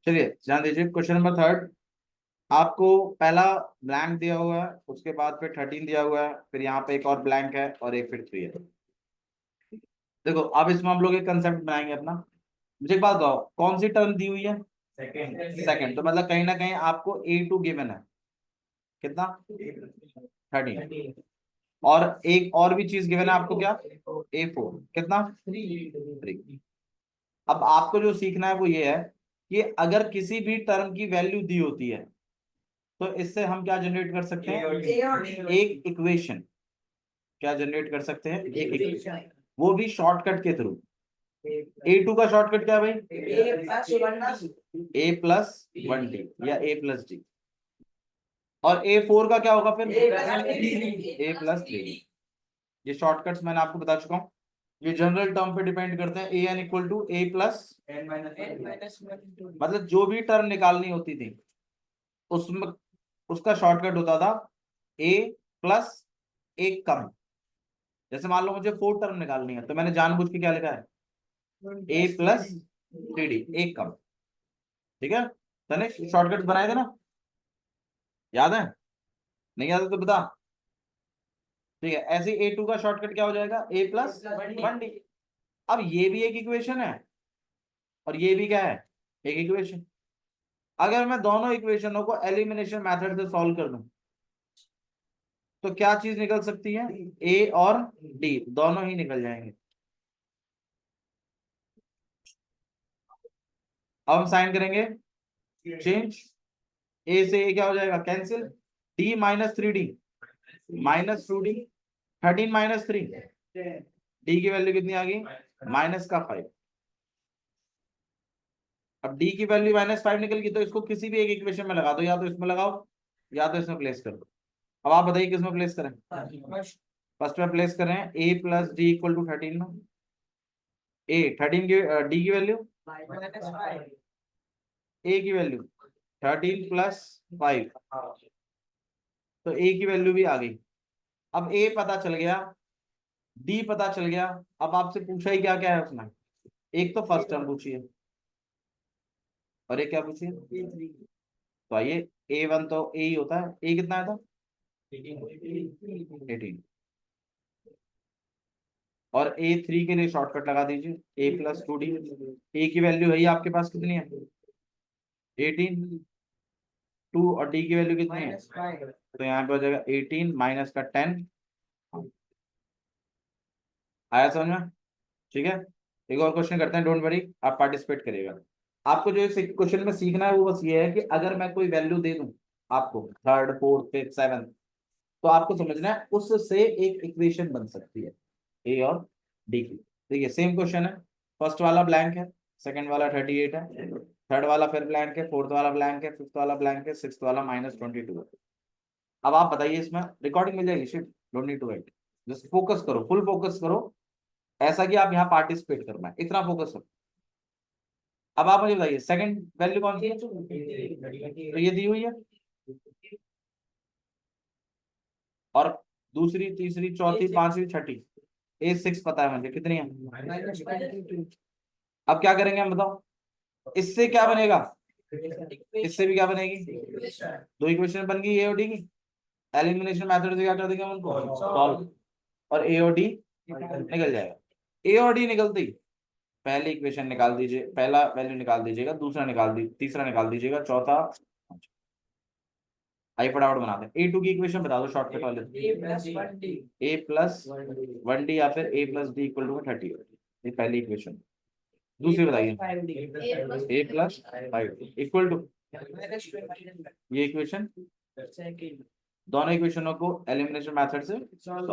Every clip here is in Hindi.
चलिए ध्यान दीजिए, क्वेश्चन नंबर थर्ड। आपको पहला ब्लैंक दिया हुआ है, उसके बाद फिर 13 दिया हुआ है, फिर यहाँ पे एक और ब्लैंक है और एक फिर 3 है। देखो अब इसमें हम लोग एक कंसेप्ट बनाएंगे अपना। मुझे एक बात बताओ, कौन सी टर्म दी हुई है? सेकंड। तो मतलब कहीं ना कहीं आपको A2 गिवन है। कितना? 13। और एक और भी चीज गिवन है आपको, क्या? A4 कितना? 3। अब आपको जो सीखना है वो ये है कि अगर किसी भी टर्म की वैल्यू दी होती है तो इससे हम क्या जनरेट कर सकते हैं? एक इक्वेशन। क्या जनरेट कर सकते हैं? एक इक्वेशन, वो भी शॉर्टकट के थ्रू। A2 का शॉर्टकट क्या है भाई? A+1D या A+D। और A4 का क्या होगा फिर? A+3D। ये शॉर्टकट्स मैंने आपको बता चुका हूँ। ये जनरल टर्म पे डिपेंड करते हैं। an इक्वल टू A+, मतलब जो भी टर्म निकालनी होती थी उसमें उसका शॉर्टकट होता था A+ एक कम। जैसे मान लो मुझे 4 टर्म निकालनी है तो मैंने जानबूझ के क्या लिखा है? A+3D एक कम। ठीक है, तनिष्क शॉर्टकट बनाए थे ना? याद है? नहीं याद है तो बता। ठीक है, ऐसे A2 का शॉर्टकट क्या हो जाएगा? A+1D। अब ये भी एक इक्वेशन है और ये भी क्या है? एक इक्वेशन। अगर मैं दोनों इक्वेशनों को एलिमिनेशन मेथड से सॉल्व कर दूं तो क्या चीज निकल सकती है? A और D दोनों ही निकल जाएंगे। अब हम साइन करेंगे, चेंज। A से A क्या हो जाएगा? कैंसिल। D-3D -2D। 13 - 3, D की वैल्यू कितनी आ गई? -5। अब D की वैल्यू -5 निकल गई तो इसको किसी भी एक इक्वेशन में लगा दो, या तो इसमें लगाओ या तो इसमें प्लेस कर दो। अब आप बताइए किसमें प्लेस करें? फर्स्ट में प्लेस करें A+D इक्वल टू 13 में। D की वैल्यू, A की वैल्यू 13 + 5, तो A की वैल्यू भी आ गई। अब A पता चल गया, D पता चल गया। अब आपसे पूछा ही क्या क्या है उसमें? एक तो फर्स्ट टर्म पूछी है और एक क्या पूछी है? तो आइए, A1 तो A ही होता है। A कितना आया था? 18। और A3 के लिए शॉर्टकट लगा दीजिए, A+2D। A की वैल्यू है ही आपके पास कितनी है? 18। 2 और D की वैल्यू कितनी है? तो यहाँ पे हो जाएगा 18 माइनस का 10। आया समझ में? ठीक है, एक और क्वेश्चन करते हैं, डोंट वरी, आप पार्टिसिपेट करिएगा। आपको जो इस क्वेश्चन में सीखना है वो बस ये है कि अगर मैं कोई वैल्यू दे दूं आपको, थर्ड फोर्थ फिफ्थ सेवन, तो आपको समझना है उससे एक इक्वेशन बन सकती है ए और डी की। देखिए सेम क्वेश्चन है। फर्स्ट वाला ब्लैंक है, सेकंड वाला 38 है, थर्ड वाला फिर ब्लैंक है, फोर्थ वाला ब्लैंक है, फिफ्थ वाला ब्लैंक है, सिक्स्थ वाला -22 है। अब आप बताइए, इसमें रिकॉर्डिंग मिल जाएगी, shit don't need to wait. Just focus करो, फुल फोकस करो, ऐसा कि आप यहाँ पार्टिसिपेट करना है, इतना फोकस करो। अब आप मुझे बताइए सेकंड वैल्यू कौन सी है? तो ये दी हुई है। और दूसरी, तीसरी, चौथी, पांचवी, छठी, A6 पता है मुझे कितनी है। अब क्या करेंगे हम बताओ? इससे क्या बनेगा? इससे भी क्या बनेगी? दो इक्वेशन बन गई A और D की। एलिमिनेशन मेथड से क्या कर देंगे हम उनको? सॉल्व। और A और D निकल जाएगा। A और D निकलते ही पहली इक्वेशन निकाल दीजिए, पहला वैल्यू निकाल दीजिएगा, दूसरा निकाल दी, तीसरा निकाल दीजिएगा, चौथा। आइए फटाफट बनाते हैं। A2 की इक्वेशन बता दो शॉर्टकट वाले। A+1D या फिर A+D इक्वल टू 30। ये पहली इक्वेशन। दूसरी बताइए। A+5 इक्वल टू, ये इक्वेशन, दोनों इक्वेशनों को एलिमिनेशन मेथड से सॉल्व।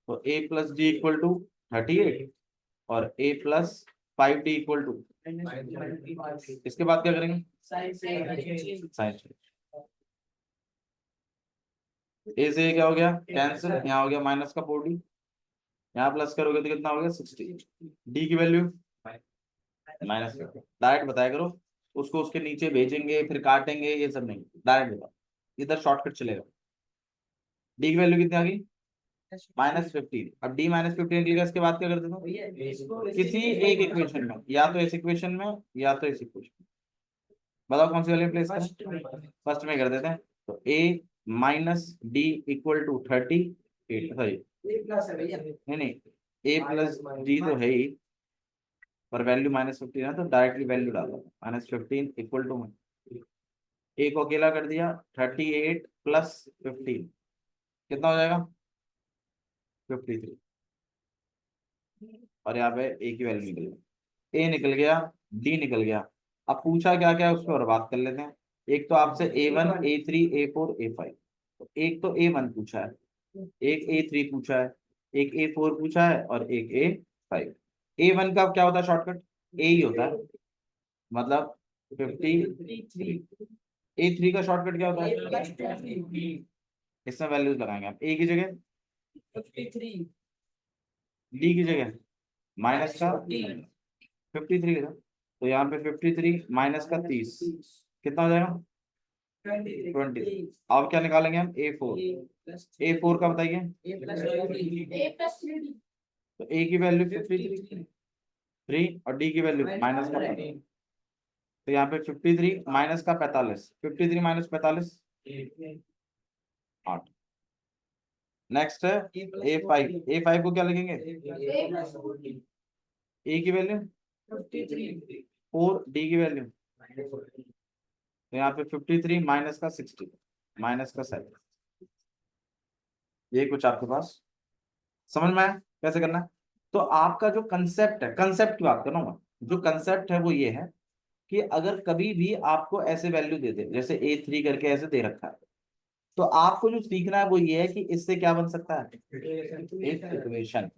तो A+D इक्वल टू 38 और A+5D इक्वल टू, इसके बाद क्या करेंगे? साइन। ए से क्या हो गया? कैंसिल। यहाँ हो गया माइनस का 40, यहाँ प्लस करोगे तो कितना हो गया? 60। डी की वैल्यू -50। डायरेक्ट बताया करो, उसको उसके नीचे भेजेंगे फिर काटेंगे ये सब नहीं, डायरेक्ट बताओ, इधर शॉर्टकट चलेगा। डी की वैल्यू कितनी आ गई? -15। अब d -15 निकलेगा, इसके बाद क्या कर देता हूँ, किसी एक इक्वेशन में, या तो इस इक्वेशन में या तो इस इक्वेशन में, बताओ कौन सी वाली प्लेस करें, फर्स्ट में कर देते हैं। तो a -d = 38, सॉरी नहीं नहीं, a + d तो है ही, पर वैल्यू -15 है, तो डायरेक्टली वैल्यू डाल दो, -15 = a को अकेला कर दिया, 38 + 15 कितना हो जाएगा, 53। और यहाँ पे a की वैल्यू निकल गई, a निकल गया, d निकल गया। अब पूछा क्या क्या है उस पर बात कर लेते हैं। एक तो आपसे a1 a3 a4 a5, तो एक तो a1 पूछा है, एक a3 पूछा है, एक a4 पूछा है और एक a5। a1 का क्या होता है शॉर्टकट, a ही होता है, मतलब 53। a3 का शॉर्टकट क्या होता है, इसमें वैल्यूज लगाएंगे आप, a की जगह 53, d की जगह माइनस का 53 का, तो यहाँ पे 53 माइनस का 30 कितना हो जाएगा, 20। अब क्या निकालेंगे हम, a4 का बताइए, तो a की वैल्यू 53 और d की वैल्यू माइनस का 45। तो यहाँ पे 53 माइनस का 45, 53 माइनस 45 8। नेक्स्ट है a5 को क्या लिखेंगे, a की वैल्यू 4, d की वैल्यू, तो यहाँ पे 53 माइनस का 60 माइनस का 7। ये कुछ आपके पास समझ में आया कैसे करना है। तो आपका जो कंसेप्ट है, कंसेप्ट की बात कर रहा हूँ मैं, जो कंसेप्ट है वो ये है कि अगर कभी भी आपको ऐसे वैल्यू दे दे, जैसे a3 करके ऐसे दे रखा है, तो आपको जो सीखना है वो ये है कि इससे क्या बन सकता है, एक इक्वेशन।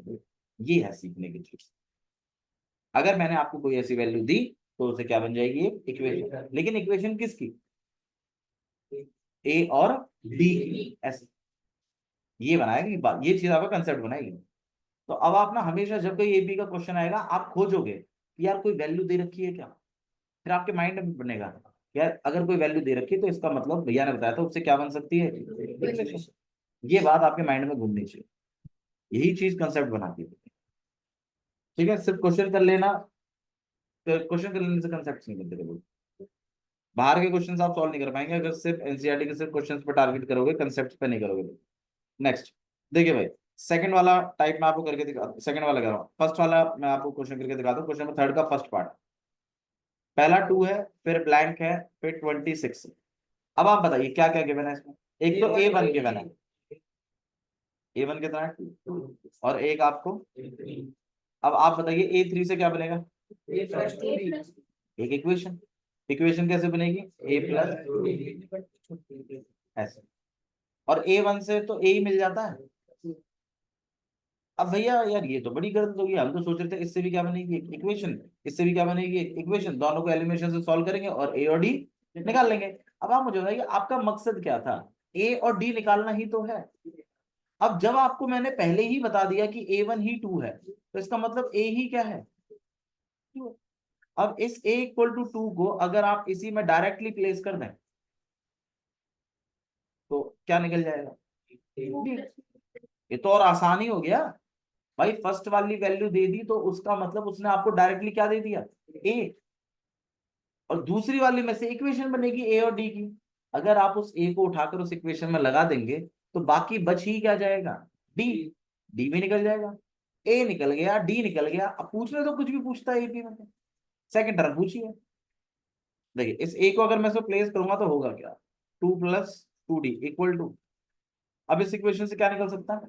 ये है सीखने की चीज। अगर मैंने आपको कोई ऐसी वैल्यू दी तो उसे क्या बन जाएगी, एक इक्वेशन। लेकिन इक्वेशन किसकी, ए और बी की, ऐसे ये बनाएगी, ये चीज आपका कंसेप्ट बनाएगी। तो अब आप ना हमेशा जब कोई एबी का क्वेश्चन आएगा आप खोजोगे कि यार कोई वैल्यू दे रखी है क्या, फिर आपके माइंड में बनेगा यार अगर कोई वैल्यू दे रखी है तो इसका मतलब भैया ने बताया था उससे क्या बन सकती है, equation। ये बात आपके माइंड में घूमनी चाहिए, यही चीज कंसेप्ट बनाती है। ठीक है, सिर्फ क्वेश्चन कर लेना, क्वेश्चन कर लेने से कंसेप्ट नहीं बनते कभी। बाहर के क्वेश्चन आप सॉल्व नहीं कर पाएंगे अगर सिर्फ एनसीईआरटी के सिर्फ क्वेश्चन पर टारगेट करोगे, कंसेप्ट पे नहीं करोगे। नेक्स्ट देखिए भाई, सेकंड वाला टाइप मैं आपको करके दिखा, सेकंड वाला कर रहा हूँ, फर्स्ट वाला मैं आपको क्वेश्चन करके दिखाता हूँ। क्वेश्चन नंबर 3 का फर्स्ट पार्ट, पहला 2 है, फिर ब्लैंक है, फिर 26। अब आप बताइए क्या क्या गिवन है इसमें। एक तो A1 गिवन है, A1 कितना है 2, और एक आपको, अब आप बताइए A3 से क्या बनेगा, एक इक्वेशन। इक्वेशन कैसे बनेगी, a + ऐसे, और A1 से तो A ही मिल जाता है। अब भैया यार ये तो बड़ी गलत होगी, हम तो सोच रहे थे इससे भी क्या बनेगी एक इक्वेशन, इससे भी क्या बनेगी एक इक्वेशन, दोनों को एलिमिनेशन से सॉल्व करेंगे और ए और डी निकाल लेंगे। अब आप मुझे बताइए आपका मकसद क्या था, ए और डी निकालना ही तो है। अब जब आपको मैंने पहले ही बता दिया कि A1 ही 2 है, तो इसका मतलब ए ही क्या है, 2। अब इस a = 2 को अगर आप इसी में डायरेक्टली प्लेस कर दें तो क्या निकल जाएगा, ये तो और आसानी हो गया भाई। फर्स्ट वाली वैल्यू दे दी तो उसका मतलब उसने आपको डायरेक्टली क्या दे दिया, ए, और दूसरी वाली में से इक्वेशन बनेगी ए और डी की। अगर आप उस ए को उठाकर उस इक्वेशन में लगा देंगे तो बाकी बच ही क्या जाएगा, डी। डी भी निकल जाएगा, ए निकल गया, डी निकल गया। अब पूछने तो कुछ भी पूछता है एपी में, सेकंड टर्म पूछिए। देखिए इस ए को अगर मैं इसको प्लेस करूंगा तो होगा क्या, 2 + 2d = अब इस इक्वेशन से क्या निकल सकता है,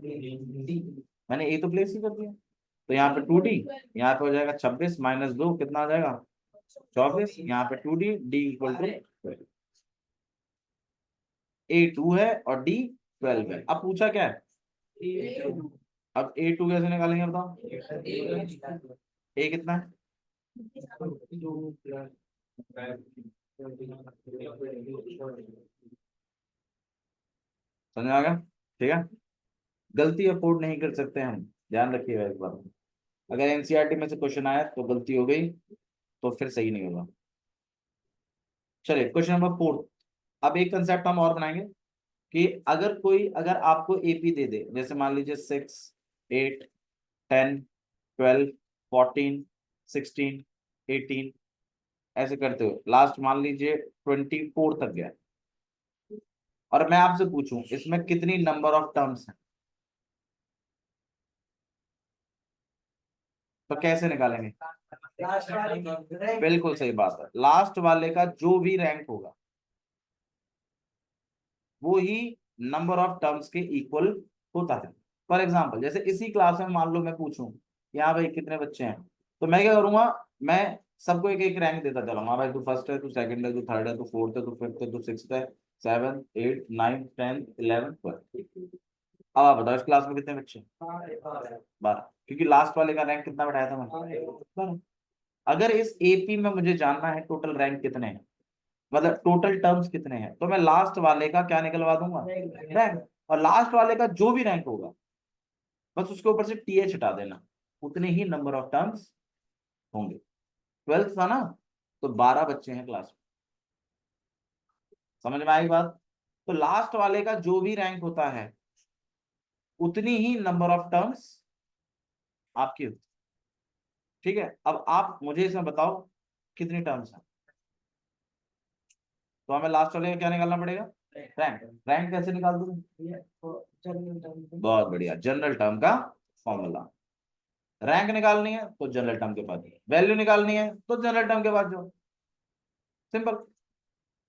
मैंने ए तो प्लेस ही कर दिया, तो यहाँ पे 2d, यहाँ पे हो जाएगा 26 - 2 कितना आ जाएगा 24, यहाँ पे 2d, d = A2 है और D 12 है। अब पूछा क्या है, अब A2 कैसे निकालेंगे बताओ, A कितना है, समझ में आ गया, ठीक है। गलती अफोर्ड नहीं कर सकते हम, ध्यान रखिएगा इस बात में। अगर एनसीईआरटी में से क्वेश्चन आया तो गलती हो गई तो फिर सही नहीं होगा। चलिए क्वेश्चन नंबर 4, अब एक कंसेप्ट हम और बनाएंगे। कि अगर आपको एपी दे दे, जैसे मान लीजिए 6, 8, 10, 12, 14, 16, 18, ऐसे करते हुए लास्ट मान लीजिए 24 तक गया, और मैं आपसे पूछूं इसमें कितनी नंबर ऑफ टर्म्स हैं, तो कैसे निकालेंगे? बिल्कुल सही बात है, लास्ट वाले का जो भी रैंक होगा वो ही नंबर ऑफ टर्म्स के इक्वल होता है। फॉर एग्जाम्पल जैसे इसी क्लास में मान लो मैं पूछूं यहाँ भाई कितने बच्चे हैं, तो मैं क्या करूंगा, मैं सबको एक एक रैंक देता चलूंगा, भाई तू फर्स्ट है, तू सेकंड है, तू थर्ड है, तू फोर्थ है, तू फिफ्थ है, तू सिक्स्थ है, 7, 8, 9, 10, 11, 12। अब आप बताओ इस क्लास में कितने बच्चे हैं? 12, क्योंकि लास्ट वाले का रैंक कितना बैठाया था मैंने? 12। अगर इस एपी में मुझे जानना है टोटल रैंक कितने हैं, मतलब टोटल टर्म्स कितने हैं, तो मैं लास्ट वाले का क्या निकलवा दूंगा? रैंक। और लास्ट वाले का जो भी रैंक होगा बस उसके ऊपर से टीएच हटा देना, उतने ही नंबर ऑफ टर्म्स होंगे। 12th था ना, तो 12 बच्चे हैं क्लास में। समझ में आई बात? तो लास्ट वाले का जो भी रैंक होता है उतनी ही नंबर ऑफ टर्म्स आपकी होती। ठीक है, अब आप मुझे इसमें बताओ कितनी टर्म्स हैं, तो हमें लास्ट वाले का क्या निकालना पड़ेगा? रैंक। रैंक कैसे निकाल दूंगा? बहुत बढ़िया, जनरल टर्म का फॉर्मूला। रैंक निकालनी है तो जनरल टर्म के बाद, वैल्यू निकालनी है तो जनरल टर्म के बाद जो, simple.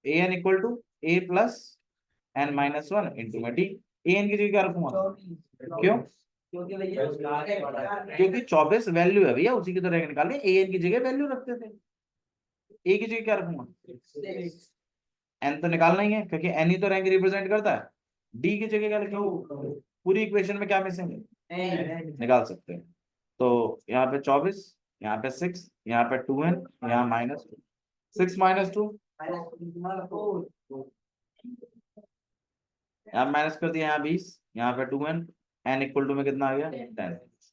A N equal to A plus N minus one into में टी। ए एन की जगह क्या रखूंगा? क्यों? क्योंकि 24 वैल्यू है भैया, उसी की तो रैंक निकालनी है, ए एन की जगह वैल्यू रखते थे। ए की जगह क्या रखूंगा? एन तो निकालना ही है क्योंकि एन ही तो रैंक रिप्रेजेंट करता है। डी की जगह क्या लिखेंगे? पूरी इक्वेशन में क्या मिसिंग है? निकाल सकते हैं। तो यहाँ पे 24, यहाँ पे 6, यहाँ पे 2n, यहाँ -2, 6 - 2, यहाँ माइनस कर दिया, यहाँ 20, यहाँ पे 2n, n इक्वल टू में कितना आ गया? 10।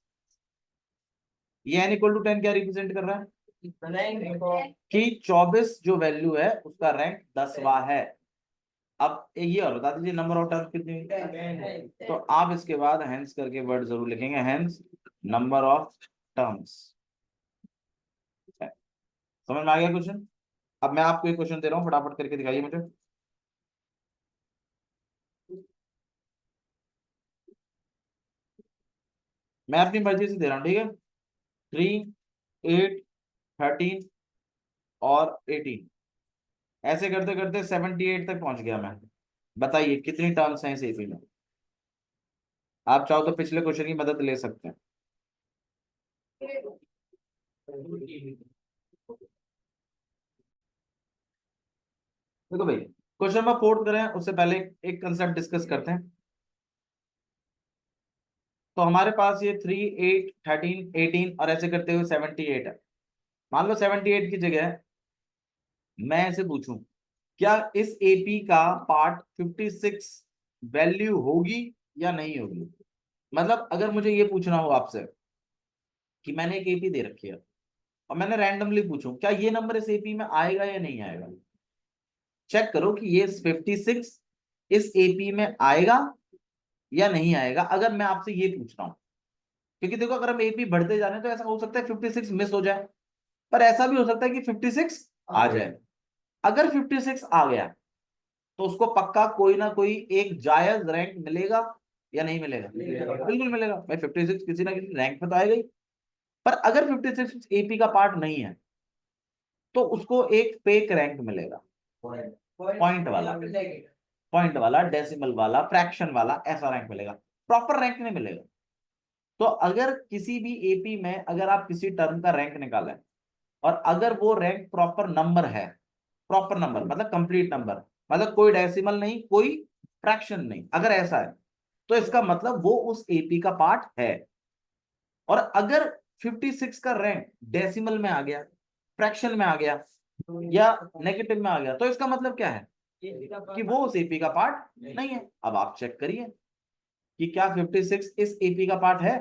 ये n इक्वल टू 10 क्या रिप्रेजेंट कर रहा है? कि 24 जो वैल्यू है उसका रैंक 10वां है। अब ये और बता दीजिए नंबर ऑफ टर्म्स कितनी हुई? तो आप इसके बाद हेंस करके वर्ड जरूर लिखेंगे, हेंस नंबर ऑफ टर्म्स। समझ में आ गया क्वेश्चन? अब मैं आपको एक क्वेश्चन दे रहा हूँ, फटाफट करके दिखाइए मुझे। मैं अपनी मर्जी से दे रहा हूँ, ठीक है। 3, 8, 13 और 18, ऐसे करते करते 78 तक पहुंच गया मैं। बताइए कितनी टर्म्स हैं इस एपी में? आप चाहो तो पिछले क्वेश्चन की मदद ले सकते हैं। देखो भाई, क्वेश्चन नंबर 4 करें उससे पहले एक कंसेप्ट डिस्कस करते हैं। तो हमारे पास ये 3, 8, 13, 18 और ऐसे करते हुए 78 है। मान लो 78 की जगह मैं ऐसे पूछूं, क्या इस एपी का पार्ट 56 वैल्यू होगी या नहीं होगी? मतलब अगर मुझे ये पूछना हो आपसे कि मैंने एक एपी दे रखी है और मैंने रैंडमली पूछूं क्या ये नंबर इस एपी में आएगा या नहीं आएगा, चेक करो कि ये 56 इस एपी में आएगा या नहीं आएगा, अगर मैं आपसे ये पूछ रहा हूं। क्योंकि देखो अगर हम एपी बढ़ते जा रहे हैं तो ऐसा हो सकता है 56 मिस हो जाए, पर ऐसा भी हो सकता है कि 56 आ जाए। अगर 56 आ गया तो उसको पक्का कोई ना कोई एक जायज रैंक मिलेगा या नहीं मिलेगा? बिल्कुल मिलेगा भाई, 56 किसी ना किसी रैंक में तो आएगा ही। पर अगर 56 एपी का पार्ट नहीं है तो उसको एक फेक रैंक मिलेगा, पॉइंट वाला, पॉइंट वाला, डेसिमल वाला, फ्रैक्शन वाला, ऐसा रैंक मिलेगा, प्रॉपर रैंक नहीं मिलेगा। तो अगर किसी भी एपी में अगर आप किसी टर्म का रैंक निकालें और अगर वो रैंक प्रॉपर नंबर है, प्रॉपर नंबर मतलब कंप्लीट नंबर, मतलब कोई डेसिमल नहीं, कोई फ्रैक्शन नहीं, अगर ऐसा है तो इसका मतलब वो उस एपी का पार्ट है। और अगर 56 का रैंक डेसिमल में आ गया, फ्रैक्शन में आ गया या नेगेटिव में आ गया, तो इसका मतलब क्या है? कि वो उस एपी का पार्ट नहीं है। अब आप चेक करिए कि क्या 56 इस एपी का पार्ट है,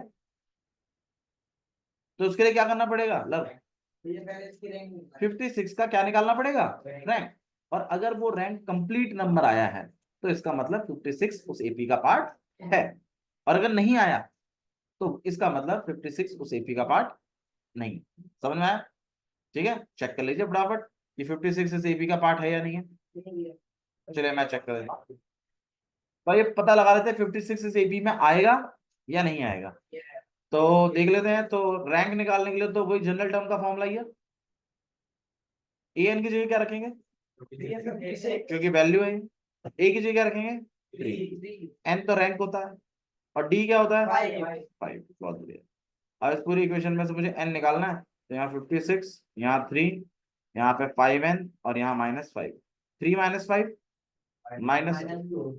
तो उसके लिए क्या करना पड़ेगा? लव 56 का क्या निकालना पड़ेगा? रैंक। और अगर वो रैंक कंप्लीट नंबर आया है तो इसका मतलब 56 उस एपी का पार्ट है। और अगर नहीं आया तो इसका मतलब 56 उस एपी का पार्ट नहीं। समझ में आया? ठीक है, चेक कर लीजिए फटाफट कि 56 इस एपी का पार्ट है या नहीं है। चलिए मैं चेक कर देता हूं। तो ये पता लगा लेते हैं 56 इस एपी में आएगा या नहीं आएगा। तो देख लेते हैं। तो रैंक निकालने के लिए तो वही जनरल टर्म का फॉर्मूला ही है। ए एन की जगह क्या रखेंगे, क्योंकि वैल्यू है। ए की जगह क्या रखेंगे, 3। एन तो रैंक होता है और डी क्या होता है, 5। बहुत बढ़िया। अब इस पूरी इक्वेशन में से मुझे एन निकालना है। तो यहाँ 56, यहाँ 3, यहाँ पे 5n और यहाँ -5। 3 - 5 -2।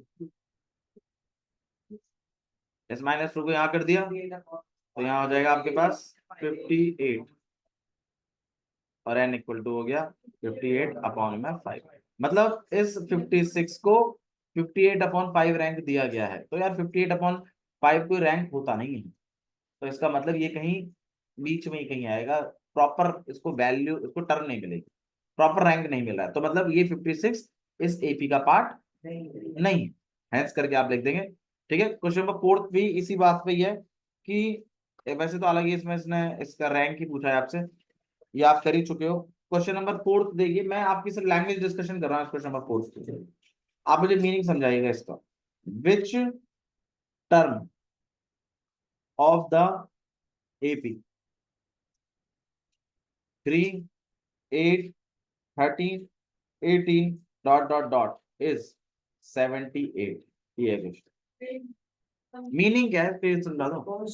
इस -2 को यहाँ कर दिया तो यहाँ हो जाएगा आपके पास 58 और n इक्वल टू हो गया 58/5। मतलब इस 56 को 58/5 रैंक दिया गया है। तो यार 58/5 कोई रैंक होता नहीं है। तो इसका मतलब ये कहीं बीच में ही कहीं आएगा। प्रॉपर इसको वैल्यू, इसको टर्म नहीं मिलेगी, प्रॉपर रैंक नहीं मिल रहा है। तो मतलब ये 56 इस एपी का पार्ट नहीं है। हैंस करके आप लिख देंगे। ठीक है, क्वेश्चन नंबर 4 भी इसी बात पे ही है कि वैसे तो अलग ही इसमें इसने इसका रैंक ही पूछा है आपसे, ये आप कर ही चुके हो। क्वेश्चन नंबर 4 देखिए, मैं आपकी सिर्फ लैंग्वेज डिस्कशन कर रहा हूँ। क्वेश्चन नंबर 4 आप मुझे मीनिंग समझाइएगा इसका। Which term of the AP 3, 8, 13, 18 dot dot dot is 78। ये है क्वेश्चन। मीनिंग क्या है फिर समझा दो।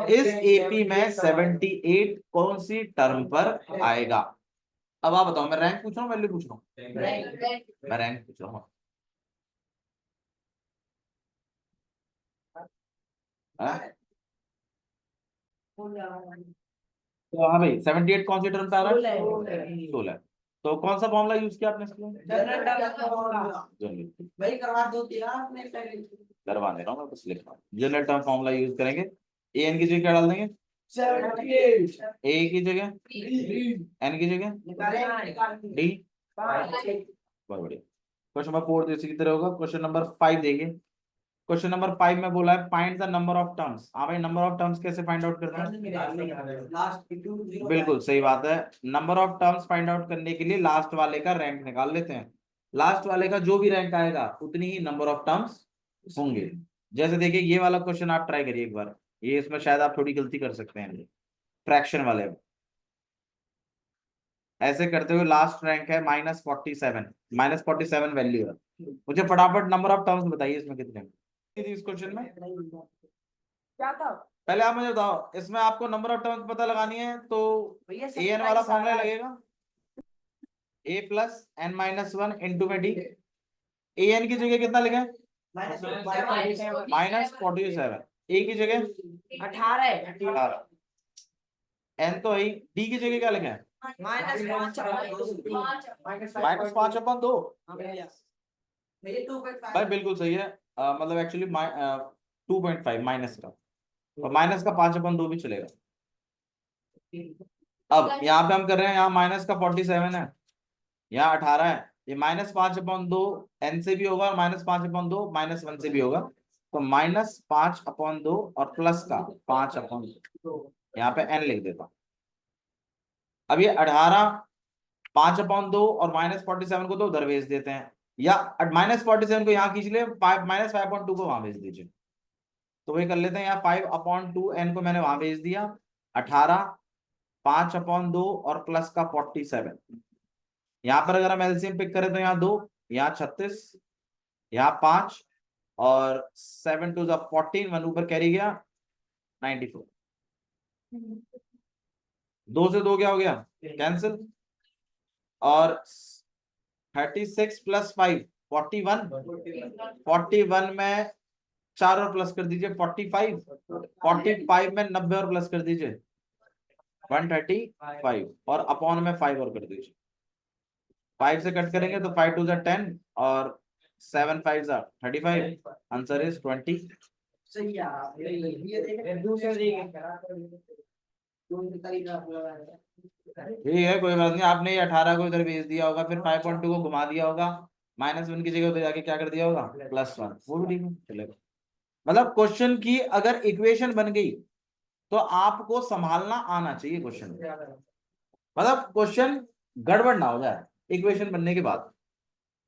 इस एपी में 78 कौन सी टर्म पर आएगा। अब आप बताओ, मैं रैंक पूछ रहा हूँ वैल्यू पूछ रहा हूँ, मैं रैंक पूछ रहा हूँ। हाँ? तो हाँ भाई 78 कौन सी टर्म पे आ रहा है, 16। तो कौन सा फॉर्मूला यूज किया आपने इसके लिए, करवा दे रहा हूँ मैं, बस लिख रहा हूँ। जनरल टर्म फॉर्मूला यूज करेंगे। ए एन की जगह क्या डाल देंगे, 78। ए की जगह, एन की जगह डी। बहुत बढ़िया। क्वेश्चन नंबर 4 इसी की तरह होगा। क्वेश्चन नंबर 5 देखिए। क्वेश्चन नंबर 5 में बोला है find the number of terms. हाँ भाई, नंबर ऑफ टर्म्स कैसे फाइंड आउट करते हैं, बिल्कुल सही बात है। Number of terms find out करने के लिए लास्ट वाले का रैंक निकाल लेते हैं। लास्ट वाले का जो भी रैंक आएगा उतनी ही नंबर ऑफ टर्म्स होंगे। जैसे देखिए ये वाला क्वेश्चन आप ट्राई करिए एक बार, ये इसमें शायद आप थोड़ी गलती कर सकते हैं। फ्रैक्शन वाले में ऐसे करते हुए लास्ट रैंक है -47, -47 वैल्यू है। मुझे फटाफट नंबर ऑफ टर्म्स बताइए इसमें कितने हैं इस क्वेश्चन में। क्या था, पहले आप मुझे बताओ, इसमें आपको नंबर ऑफ टर्म्स पता लगानी है तो ए एन वाला फॉर्मूला लगेगा, a प्लस n -1 इंटू में डी। ए एन की जगह कितना लिखे, -47। ए की जगह 18। एन तो है, डी की जगह क्या लिखे, -5/2। भाई बिल्कुल सही है। मतलब एक्चुअली 2.5 माइनस का, और माइनस का 5/2 भी चलेगा। अब यहाँ पे हम कर रहे हैं, यहाँ माइनस का 47 है, यहाँ 18 है। ये -5/2 एन से भी होगा और -5/2 -1 से भी होगा। तो -5/2 और प्लस का 5/2, यहाँ पे एन लिख देता हूँ। अब ये 18 5/2 और -47 को तो उधर भेज देते हैं, या -47 को यहाँ खींच ले, -5/2 को वहां भेज दीजिए। तो वही कर लेते हैं, यहाँ 5/2 एन को मैंने वहां भेज दिया। 18 5/2 और प्लस का 47। यहाँ पर अगर हम एलसीएम पिक करें तो यहाँ 2, यहाँ 36, यहाँ 5 और 7 2 14, 1 ऊपर कैरी गया 94। 2 से 2 क्या हो गया, कैंसिल। और 36 + 5 41। 41 में 4 और प्लस कर दीजिए 45। 45 में 90 और प्लस कर दीजिए 135 और अपॉन में 5 और कर दीजिए। 5 से कट करेंगे तो 5 2 10 और 7 5 35। Answer is 20। सही है। ठीक है, कोई बात नहीं, आपने ये 18 को इधर भेज दिया होगा, फिर 5.2 को घुमा दिया होगा, -1 की जगह उधर जाके क्या कर दिया होगा, +1, वो भी ठीक है, चलेगा। मतलब क्वेश्चन की अगर इक्वेशन बन गई तो आपको संभालना आना चाहिए क्वेश्चन, मतलब क्वेश्चन गड़बड़ ना हो जाए इक्वेशन बनने के बाद।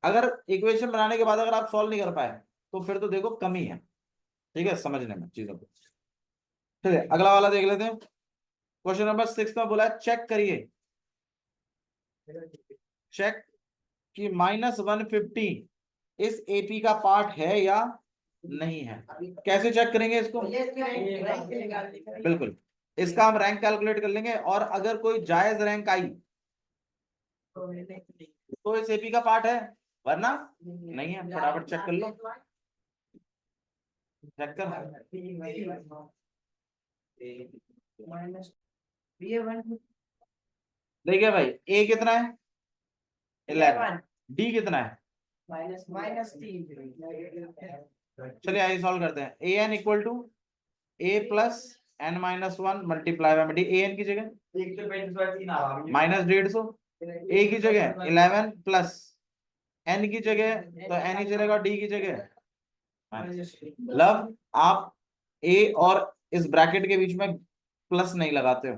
अगर इक्वेशन बनाने के बाद अगर आप सॉल्व नहीं कर पाए तो फिर तो देखो कमी है, ठीक है, समझने में चीजों को। ठीक है, अगला वाला देख लेते हैं। क्वेश्चन नंबर 6 में बोला है चेक करिए, चेक कि -150 इस एपी का पार्ट है या नहीं है। कैसे चेक करेंगे इसको, बिल्कुल इसका हम रैंक कैलकुलेट कर लेंगे, और अगर कोई जायज रैंक आई तो इस एपी का पार्ट है, वरना नहीं है। फटाफट चेक कर लो, चेक कर। देखिए भाई, ए कितना है, 11, डी कितना है, चलिए आइए सॉल्व करते हैं। A N equal to A plus n -1 multiply by D, A N की जगह -150, ए की जगह 11 प्लस n की जगह तो n ही चलेगा, डी की जगह लव। आप ए और इस ब्रैकेट के बीच में प्लस नहीं लगाते हो,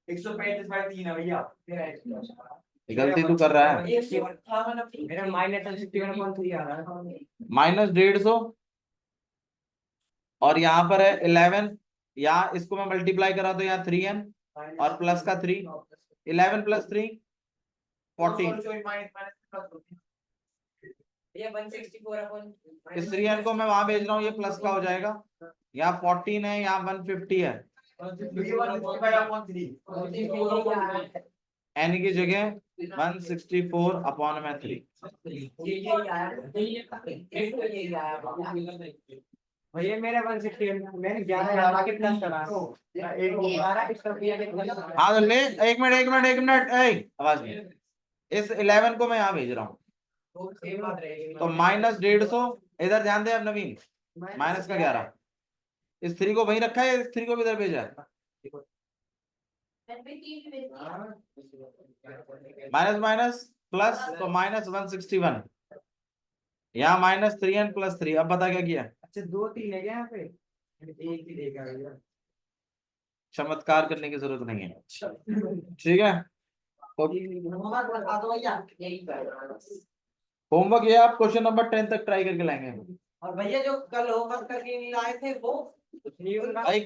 135/3 है भैया, गलती तू कर रहा है। -150 और यहाँ पर है 11, यहाँ इसको मैं मल्टीप्लाई करा तो यहाँ 3n और प्लस का 3, 11 + 3 14, इस 3n को मैं वहां भेज रहा हूँ, ये प्लस का हो जाएगा, यहाँ 14 है, यहाँ 150 है, n की जगह 164/3। भैया मेरा 160 मैंने 11 के प्लस करा हाँ तो ले, एक मिनट आवाज नहीं, इस 11 को मैं यहाँ भेज रहा हूँ, तो -150, इधर ध्यान दे अब नवीन, माइनस का 11, इस 3 को वहीं रखा है, इस 3 को भी इधर भेजा है, माइनस प्लस तो -161, यहाँ -3n + 3, अब बता क्या किया। अच्छा 2 3 है क्या यहाँ पे, एक ही देगा भैया, चमत्कार करने की जरूरत नहीं है, ठीक है। तो होमवर्क ये आप क्वेश्चन नंबर 10 तक ट्राई करके लाएंगे। और भैया जो कल होमवर्क करके नहीं लाए थे वो भाई